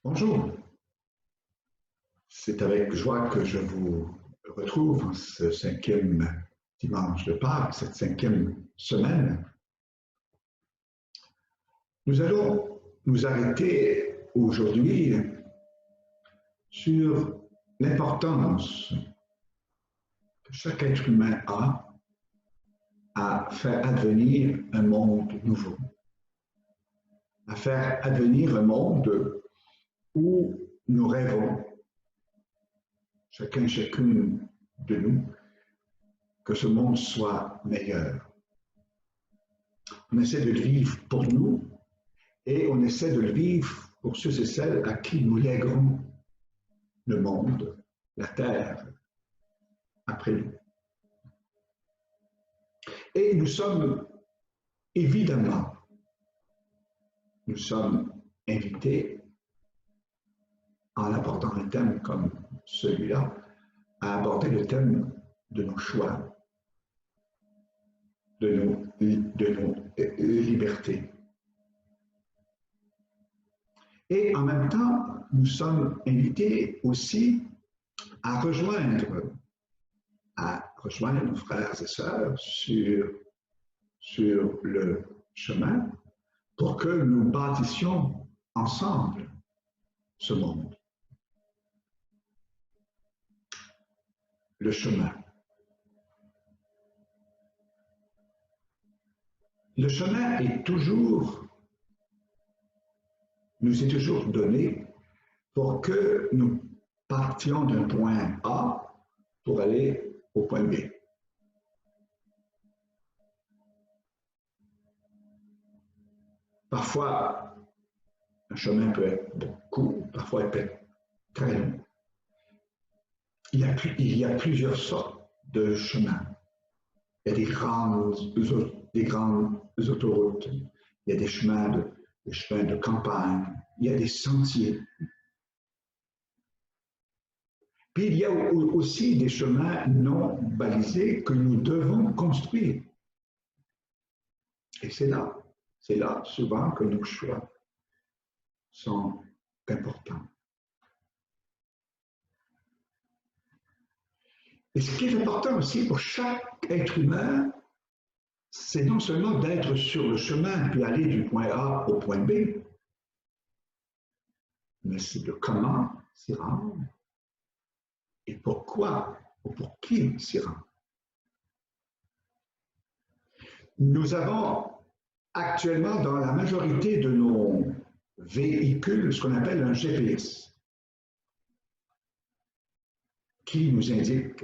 Bonjour, c'est avec joie que je vous retrouve en ce cinquième dimanche de Pâques, cette cinquième semaine. Nous allons nous arrêter aujourd'hui sur l'importance que chaque être humain a à faire advenir un monde nouveau, à faire advenir un monde où nous rêvons, chacun, chacune de nous, que ce monde soit meilleur. On essaie de le vivre pour nous et on essaie de le vivre pour ceux et celles à qui nous lèguerons le monde, la terre, après nous. Et nous sommes évidemment, nous sommes invités, en abordant un thème comme celui-là, à aborder le thème de nos choix, de nos libertés. Et en même temps, nous sommes invités aussi à rejoindre nos frères et sœurs sur le chemin pour que nous bâtissions ensemble ce monde. Le chemin. Le chemin nous est toujours donné pour que nous partions d'un point A pour aller au point B. Parfois, un chemin peut être court, parfois il peut être très long. Il y a plusieurs sortes de chemins. Il y a des grandes autoroutes, il y a des chemins de campagne, il y a des sentiers. Puis il y a aussi des chemins non balisés que nous devons construire. Et c'est là souvent que nos choix sont importants. Et ce qui est important aussi pour chaque être humain, c'est non seulement d'être sur le chemin puis aller du point A au point B, mais c'est de comment s'y rendre et pourquoi ou pour qui s'y rendre. Nous avons actuellement dans la majorité de nos véhicules ce qu'on appelle un GPS qui nous indique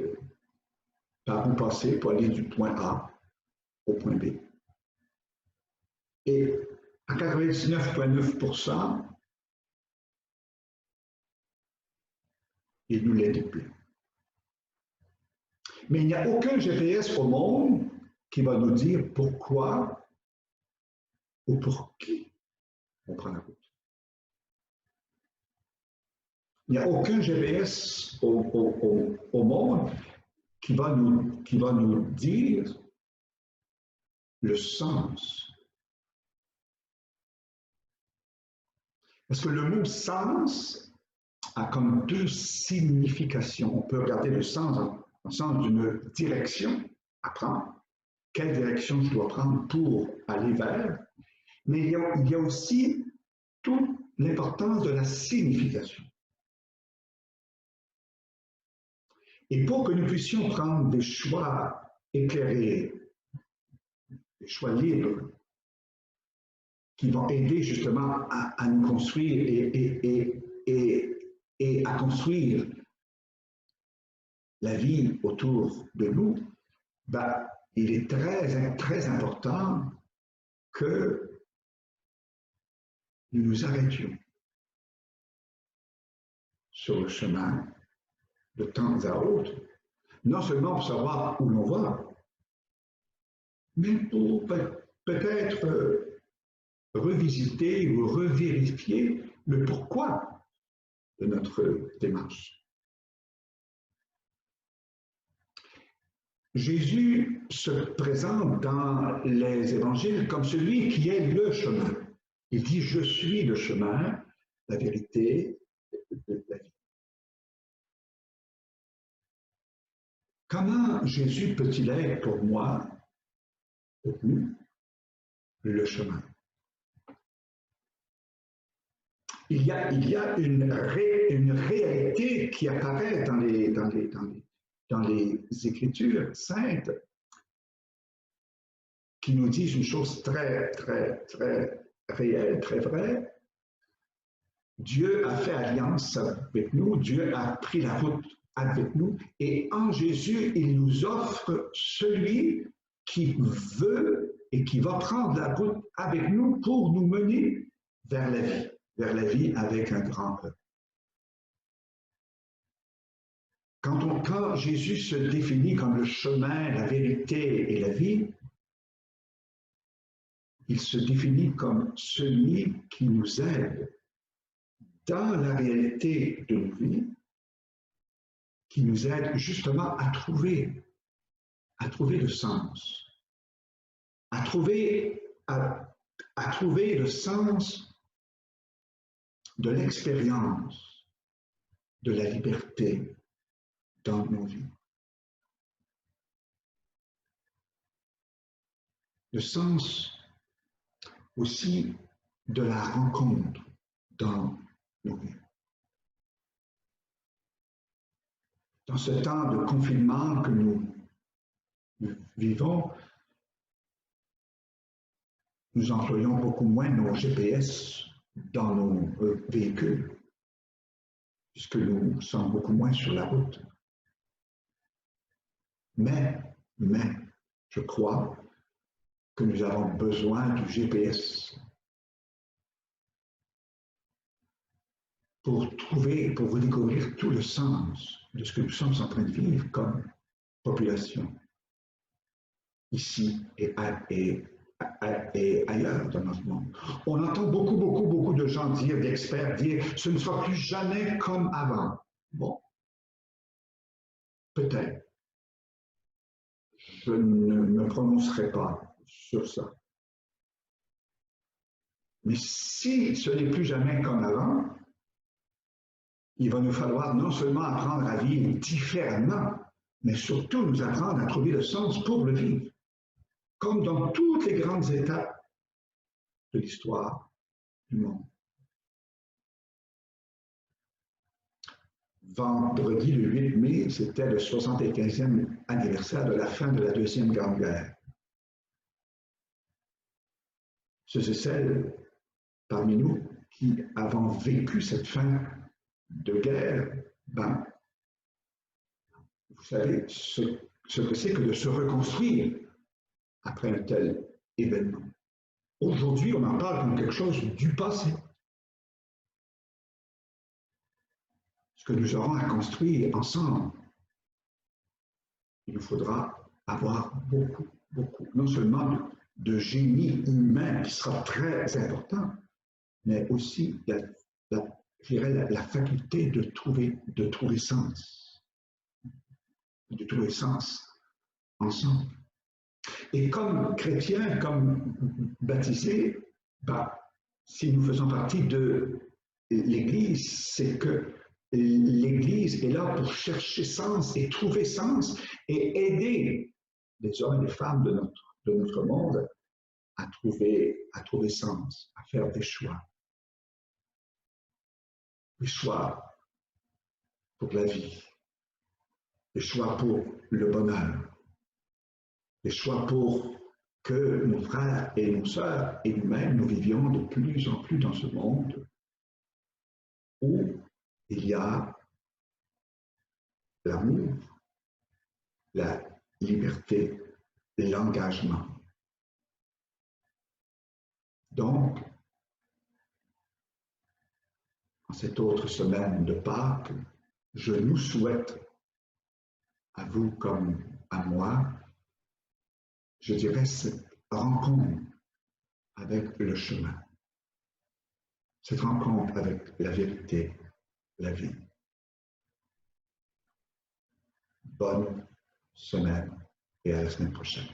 par où passer pour aller du point A au point B. Et à 99,9%, il nous l'indique plus. Mais il n'y a aucun GPS au monde qui va nous dire pourquoi ou pour qui on prend la route. Il n'y a aucun GPS au monde qui va nous dire le sens. Parce que le mot sens a comme deux significations. On peut regarder le sens dans le sens d'une direction à prendre. Quelle direction je dois prendre pour aller vers? Mais il y a aussi toute l'importance de la signification. Et pour que nous puissions prendre des choix éclairés, des choix libres, qui vont aider justement à nous construire et à construire la vie autour de nous, ben, il est très important que nous nous arrêtions sur le chemin de temps à autre, non seulement pour savoir où l'on va, mais pour peut-être revisiter ou revérifier le pourquoi de notre démarche. Jésus se présente dans les évangiles comme celui qui est le chemin. Il dit « Je suis le chemin, la vérité, la vie. Comment Jésus peut-il être pour moi, pour nous, le chemin? Il y a une réalité qui apparaît dans les Écritures saintes qui nous disent une chose très, très, très réelle, très vraie. Dieu a fait alliance avec nous, Dieu a pris la route avec nous, et en Jésus, il nous offre celui qui veut et qui va prendre la route avec nous pour nous mener vers la vie avec un grand E. Quand Jésus se définit comme le chemin, la vérité et la vie, il se définit comme celui qui nous aide dans la réalité de nos vies, qui nous aide justement à trouver le sens, à trouver le sens de l'expérience de la liberté dans nos vies. Le sens aussi de la rencontre dans nos vies. Dans ce temps de confinement que nous vivons, nous employons beaucoup moins nos GPS dans nos véhicules, puisque nous sommes beaucoup moins sur la route. Mais, je crois que nous avons besoin du GPS pour redécouvrir tout le sens de ce que nous sommes en train de vivre comme population, ici et ailleurs dans notre monde. On entend beaucoup de gens dire, d'experts dire, ce ne sera plus jamais comme avant. Bon, peut-être. Je ne me prononcerai pas sur ça. Mais si ce n'est plus jamais comme avant, il va nous falloir non seulement apprendre à vivre différemment, mais surtout nous apprendre à trouver le sens pour le vivre, comme dans toutes les grandes étapes de l'histoire du monde. Vendredi, le 8 mai, c'était le 75e anniversaire de la fin de la Deuxième Grande Guerre. Ceux et celles parmi nous qui avons vécu cette fin de guerre, vous savez ce que c'est que de se reconstruire après un tel événement. Aujourd'hui, on en parle comme quelque chose du passé. Ce que nous aurons à construire ensemble, il nous faudra avoir beaucoup, non seulement de génie humain qui sera très important, mais aussi la faculté de trouver sens, ensemble. Et comme chrétiens, comme baptisés, si nous faisons partie de l'Église, c'est que l'Église est là pour chercher sens et trouver sens et aider les hommes et les femmes de notre monde à trouver sens, à faire des choix. Des choix pour la vie, des choix pour le bonheur, des choix pour que nos frères et nos sœurs et nous-mêmes, nous vivions de plus en plus dans ce monde où il y a l'amour, la liberté, l'engagement. Donc, en cette autre semaine de Pâques, je nous souhaite, à vous comme à moi, je dirais cette rencontre avec le chemin, cette rencontre avec la vérité, la vie. Bonne semaine et à la semaine prochaine.